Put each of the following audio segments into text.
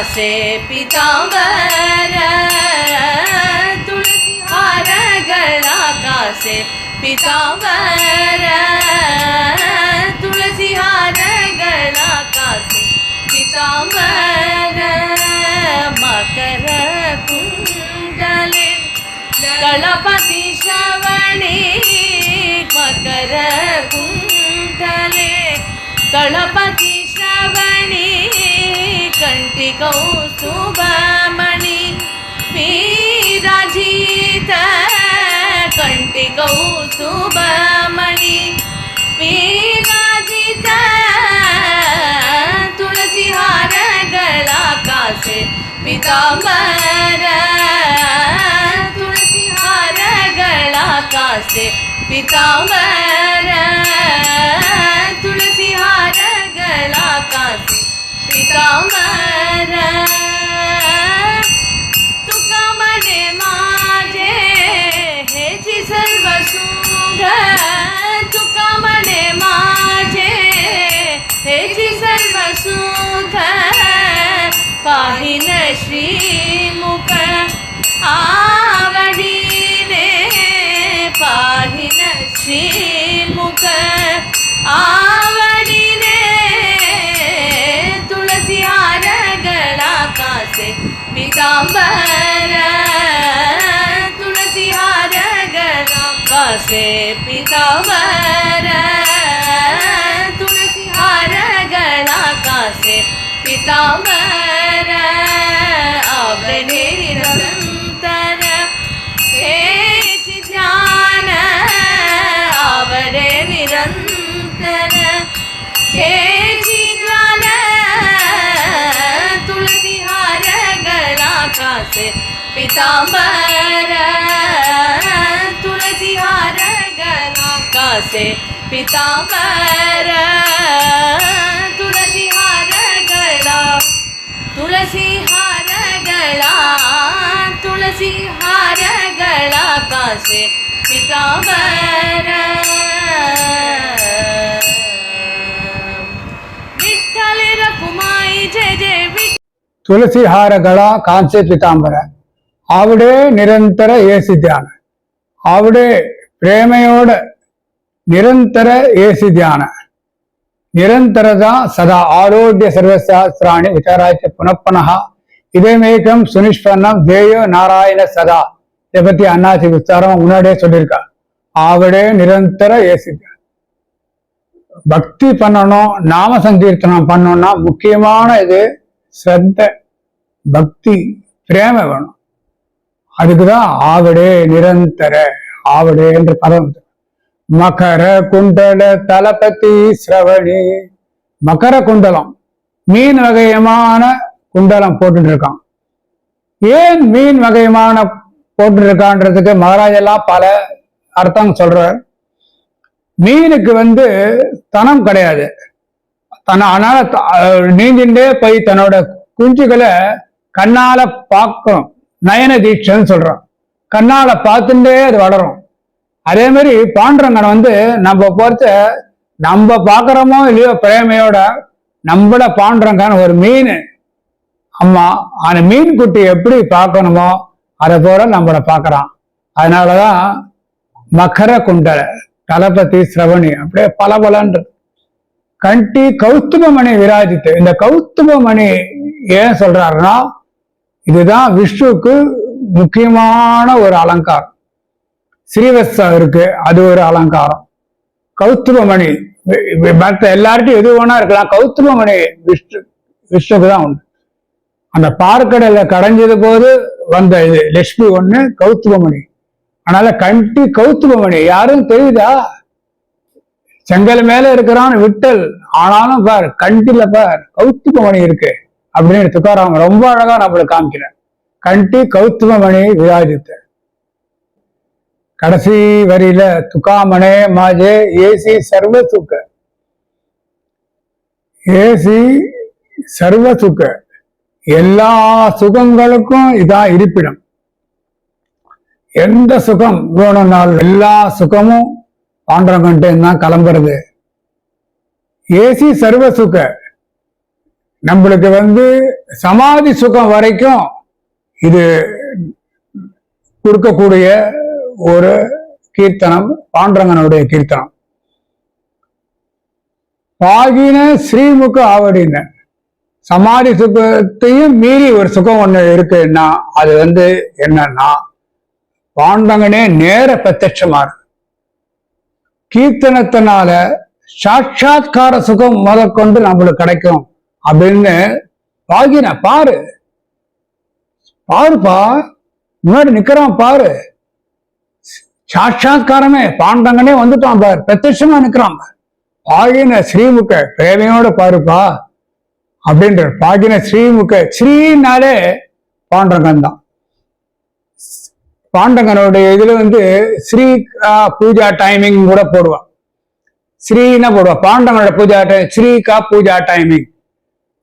से पीतांबर तुलसी हार गला का से पीतांबर तुलसी हार गला का से पीतांबर मकर कुंडले गणपति श्रवणे मकर कुंडले गणपति श्रवणे कंटिकौ सुबमणि विराजित कंटिकौ सुबमणि विराजित तुलसी हार गला का से पीतांबर तुलसी हार गला का से पीतांबर तुलसी हार गला का से पीतांबर तुका मने माझे हेची सर्व सुख तुका मने माझे हेची सर्व सुख पाहिन श्रीमुख आवडीने पाहिन श्रीमुख आवडीने तुलसी हार गला का से पीतांबर तुलसी हार गला का से पीतांबर तुलसी हार गला का से पीतांबर आवडे निरंतर हेची ध्यान आवडे निरंतर हेची ध्यान तुलसी हार गला का से पीतांबर तुलसी हार गला का से पीतांबर तुलसी हार गला तुलसी हार गला तुलसी हार गला का से पीतांबर विठ्ठल रखुमाई जय जय ತುಳಸಿ ಹಾರಗಳ ಕಾಂಸೆ ಪೀತಾಂಬರ ಆವಡೆ ನಿರಂತರ ಏಸಿ ಧ್ಯಾನ ಆವಡೆ ಪ್ರೇಮೆಯೋಡ ನಿರಂತರ ಏಸಿ ಧ್ಯಾನ ನಿರಂತರದ ಸದಾ ಆರೋಗ್ಯ ಸರ್ವಶಾಸ್ತ್ರಾಣಿ ವಿಚಾರಾಚ ಪುನಃ இதேமேகம் சுனிஷ்பன்னம் தேயோ நாராயண சதா இதை பத்தி அண்ணாச்சி விஸ்தாரமா முன்னாடியே சொல்லியிருக்கா ஆவடே நிரந்தர ஏசி பக்தி பண்ணணும் நாம சங்கீர்த்தனம் பண்ணணும்னா முக்கியமான இது ஸ்ரத்த பக்தி பிரேம வேணும் அதுக்குதான் ஆவடே நிரந்தர ஆவடே என்ற பதம் மகர குண்டல தலபதி ஸ்ரவணி மகர குண்டலம் மீன் வகையமான குண்டலம் போட்டுட்டு இருக்கான் ஏன் மீன் வகையமான போட்டு இருக்கான்றதுக்கு மகாராஜெல்லாம் பல அர்த்தம் சொல்றார் மீனுக்கு தனம் கிடையாது அதனால நீந்திண்டே போய் தன்னோட குஞ்சுகளை கண்ணால பார்க்கணும் நயன தீட்சைன்னு சொல்றான் கண்ணால பார்த்துட்டே அது வளரும் அதே மாதிரி பாண்டரங்கன் நம்ம பொறுத்த நம்ம பாக்குறோமோ இல்லையோ பிரேமையோட நம்மள பாண்டரங்கன் ஒரு மீன் அம்மா அந்த மீன் குட்டி எப்படி பார்க்கணுமோ அதை போல நம்மள பாக்குறான் அதனாலதான் மகர குண்டல தலபதி ஸ்ரவணி அப்படியே பலபலன்று கண்டி கௌஸ்துபமணி விராஜித்து இந்த கௌஸ்துபமணி ஏன் சொல்றாருன்னா இதுதான் விஷ்ணுக்கு முக்கியமான ஒரு அலங்காரம் ஸ்ரீவத்சம் இருக்கு அது ஒரு அலங்காரம் கௌஸ்துபமணி மற்ற எல்லார்ட்டும் எது வேணா இருக்கலாம் கௌஸ்துபமணி விஷ்ணுக்கு தான் உண்டு அந்த பார்க்கடல கடைஞ்சது போது வந்த இது லட்சுமி ஒண்ணு கௌஸ்துபமணி அதனால கண்டி கௌஸ்துபமணி யாரும் தெரியுதா செங்கல் மேல இருக்கிறான் விட்டல் ஆனாலும் பார் கண்டில பார் கௌஸ்துபமணி இருக்கு அப்படின்னு துக்காராம் ரொம்ப அழகா நம்மளுக்கு காமிக்கிறேன் கண்டி கௌஸ்துபமணி விராஜித்த கடைசி வரியில துக்காமனே மாஜே ஏசி சர்வ சுக்க ஏசி சர்வ சுக்க எல்லா சுகங்களுக்கும் இதான் இருப்பிடம் எந்த சுகம் வேணும்னாலும் எல்லா சுகமும் பாண்டரங்கன்ட்டு தான் கிளம்புறது ஏசி சர்வ சுக நம்மளுக்கு வந்து சமாதி சுகம் வரைக்கும் இது கொடுக்கக்கூடிய ஒரு கீர்த்தனம் பாண்டரங்கனுடைய கீர்த்தனம். பாகின ஸ்ரீமுக ஆவடின சமாதி சுகத்தையும் மீறி ஒரு சுகம் ஒண்ணு இருக்குன்னா அது வந்து என்னன்னா பாண்டங்கனே நேர பிரத்யட்சமா கீர்த்தனத்தினால சாட்சாத்கார சுகம் முதற்கொண்டு நம்மளுக்கு கிடைக்கும் அப்படின்னு பாகின பாரு பாருப்பா முன்னாடி நிக்கிறான் பாரு, சாட்சாத்காரமே பாண்டங்கனே வந்துட்டான் பாரு, பிரத்யட்சமா நிக்கிறான் பாரு. பாகின ஸ்ரீமுக பிரேமையோட பாருப்பா அப்படின்ற பாகின ஸ்ரீமுக ஸ்ரீனாலே பாண்டரங்கன் தான். பாண்டங்கனுடைய இதுல வந்து ஸ்ரீ பூஜா டைமிங் கூட போடுவான், ஸ்ரீனா போடுவா. பாண்டவனோட பூஜா டைம் ஸ்ரீகா பூஜா டைமிங்.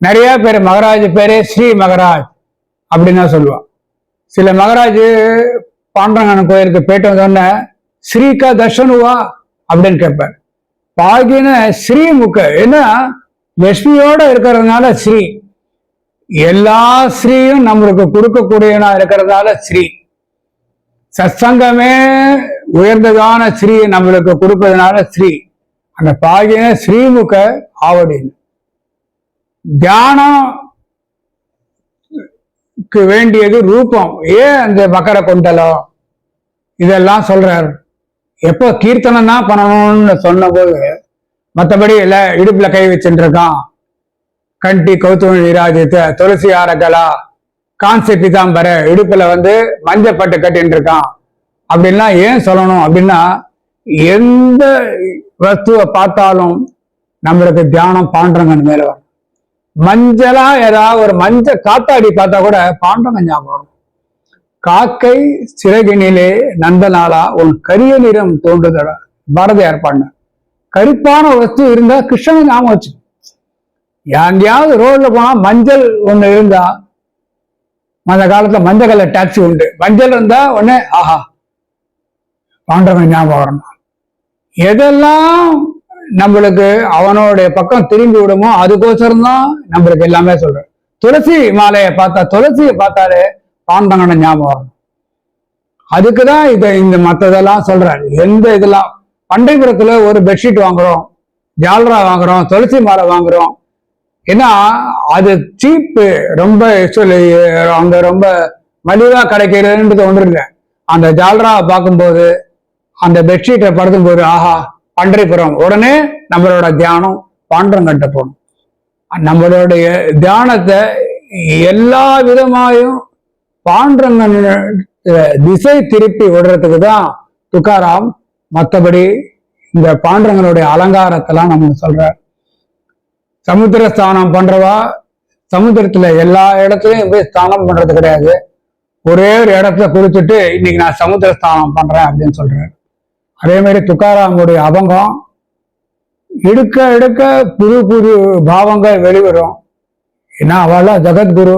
நிறைய பேர் மகராஜ் பேரே ஸ்ரீ மகராஜ் அப்படின்னு தான் சொல்லுவான். சில மகராஜ் பாண்டரங்கன் கோயிலுக்கு போயிட்டு வந்தோடனே ஸ்ரீகா தர்ஷனுவா அப்படின்னு கேட்பார். பாகின ஸ்ரீமுக ஏன்னா லட்சுமியோட இருக்கிறதுனால ஸ்ரீ, எல்லா ஸ்ரீயும் நம்மளுக்கு கொடுக்கக்கூடியனா இருக்கிறதுனால ஸ்ரீ, சத்சங்கமே உயர்ந்ததான ஸ்ரீ நம்மளுக்கு கொடுப்பதனால ஸ்ரீ. அந்த பாகின ஸ்ரீமுக ஆவடின்னு தியானம்க்கு வேண்டியது ரூபம். ஏன் அந்த மக்கர கொண்டலம் இதெல்லாம் சொல்றார். எப்போ கீர்த்தனம் தான் பண்ணணும்னு சொன்ன போது மற்றபடி இல்ல இடுப்புல கை வச்சுட்டு இருக்கான், கண்டி கௌதம விராஜித்த துளசி ஆரகலா காஞ்சி பிதாம்பர இடுப்புல வந்து மஞ்சப்பட்டு கட்டின்னு இருக்கான் அப்படின்லாம் ஏன் சொல்லணும் அப்படின்னா எந்த வஸ்துவை பார்த்தாலும் நம்மளுக்கு தியானம் பாண்டரங்கன் மேல வரும். மஞ்சளா ஏதாவது ஒரு மஞ்ச காத்தாடி பார்த்தா கூட பாண்டரங்கன் ஞாபகம் வரும். காக்கை சிறகினிலே நந்தனாலா உன் கரிய நிறம் தோன்றுதடா பாரதியார் பாடின. கருப்பான வஸ்து இருந்தா கிருஷ்ணன் ஞாபகம் வச்சு. எங்கேயாவது ரோட்ல போனா மஞ்சள் ஒண்ணு இருந்தா, அந்த காலத்துல மஞ்சள் கலர் டாக்ஸி உண்டு, மஞ்சள் இருந்தா உடனே ஆஹா பாண்டரங்கன் ஞாபகம் வரணும். எதெல்லாம் நம்மளுக்கு அவனோடைய பக்கம் திரும்பி விடுமோ அதுக்கோசரம் தான் நம்மளுக்கு எல்லாமே சொல்றேன். துளசி மாலையை பார்த்தா துளசியை பார்த்தாலே பாண்டரங்கனை ஞாபகம் வரணும். அதுக்குதான் இந்த மற்றதெல்லாம் சொல்றாரு. எந்த இதெல்லாம் பண்டைபுரத்துல ஒரு பெட்ஷீட் வாங்குறோம், ஜால்ரா வாங்குறோம், துளசி மாலை வாங்குறோம். ஏன்னா அது சீப்பு, ரொம்ப அங்க ரொம்ப மலிவா கிடைக்கிறதுன்றது ஒன்று இல்லை. அந்த ஜால்ராவை பார்க்கும்போது அந்த பெட்ஷீட்டை படுத்தும் போது ஆஹா பண்டைபுரம், உடனே நம்மளோட தியானம் பாண்டரங்கன்ட்ட போகணும். நம்மளுடைய தியானத்தை எல்லா விதமாயும் பாண்டரங்கன் திசை திருப்பி விடுறதுக்கு தான் துக்காராம். மற்றபடி இந்த பாண்டரங்கனுடைய அலங்காரத்தெல்லாம் நம்ம சொல்றார். சமுத்திர ஸ்தானம் பண்றவா சமுத்திரத்துல எல்லா இடத்துலயும் போய் ஸ்தானம் பண்றது கிடையாது. ஒரே ஒரு இடத்துல குறிச்சுட்டு இன்னைக்கு நான் சமுத்திர ஸ்தானம் பண்றேன் அப்படின்னு சொல்றாரு. அதே மாதிரி துக்காராமுடைய அபங்கம் எடுக்க எடுக்க புது புது பாவங்கள் வெளிவரும். ஏன்னா அவளா ஜகத்குரு,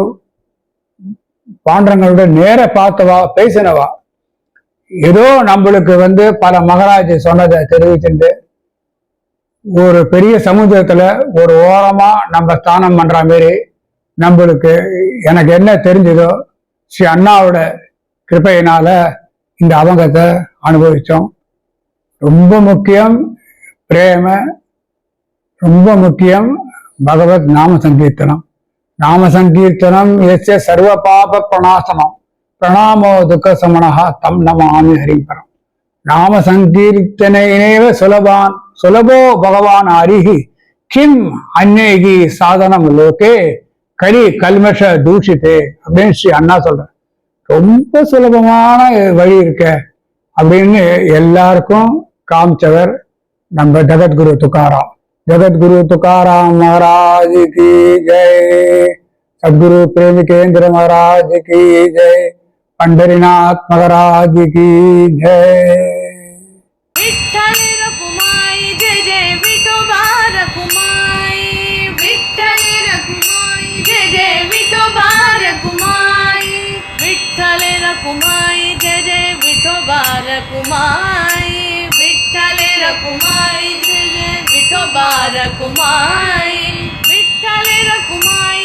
பாண்டரங்களுடைய நேர பார்த்தவா, பேசினவா. ஏதோ நம்மளுக்கு வந்து பல மகராஜ் சொன்னதை தெரிவிச்சுட்டு ஒரு பெரிய சமுத்திரத்துல ஒரு ஓரமா நம்ம ஸ்தானம் பண்ற மாதிரி நம்மளுக்கு எனக்கு என்ன தெரிஞ்சதோ ஸ்ரீ அண்ணாவோட கிருபையினால இந்த அபங்கத்தை அனுபவிச்சோம். ரொம்ப முக்கியம் பிரேம, ரொம்ப முக்கியம் பகவத் நாம சங்கீர்த்தனம். நாம சங்கீர்த்தனம் எஸ்ய சர்வ பாப பிரணாசனம் பிரணாமோ துக்க சமனஹா தம் நமாமி ஹரிபரம். நாம சங்கீர்த்தனையினேவ சுலபான் சுலபோ பகவான் அரிஹி கிம் அந்நேகி சாதனம் லோகே கரி கல்மஷ தூஷித்தே அப்படின்னு ஸ்ரீ அண்ணா சொல்ற. ரொம்ப சுலபமான வழி இருக்க அப்படின்னு எல்லாருக்கும் காமிச்சவர் நம்ம ஜகத்குரு துக்காராம். ஜகத்குரு துக்காராம் महाराज की जय, सदगुरु प्रेमिकेंद्र महाराज की जय, पंढरीनाथ महाराज की जय. विठ्ठल रखुमाई जय जय विठोबा रखुमाई, विठ्ठल रखुमाई जय जय विठोबा रखुमाई, विठ्ठल रखुमाई जय जय विठोबा रखुमाई, विठ्ठल रखुमाई जय जय विठोबा रखुमाई, विठ्ठल रखुमाई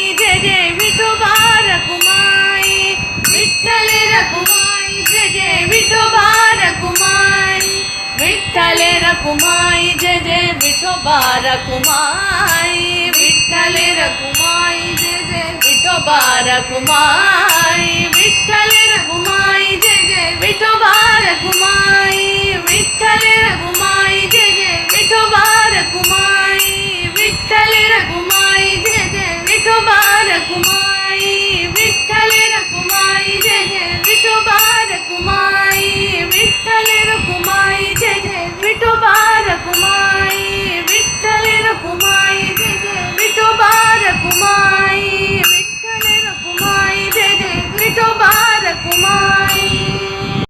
जय विठोबा रखुमाई विठ्ठले रखुमाई जय जय विठोबा रखुमाई विठ्ठले रखुमाई जय जय विठोबा रखुमाई विठ्ठले रखुमाई जय जय विठोबा रखुमाई विठ्ठले रखुमाई जय जय विठोबा रखुमाई विठ्ठले रखुमाई जय जय विठोबा रखुमाई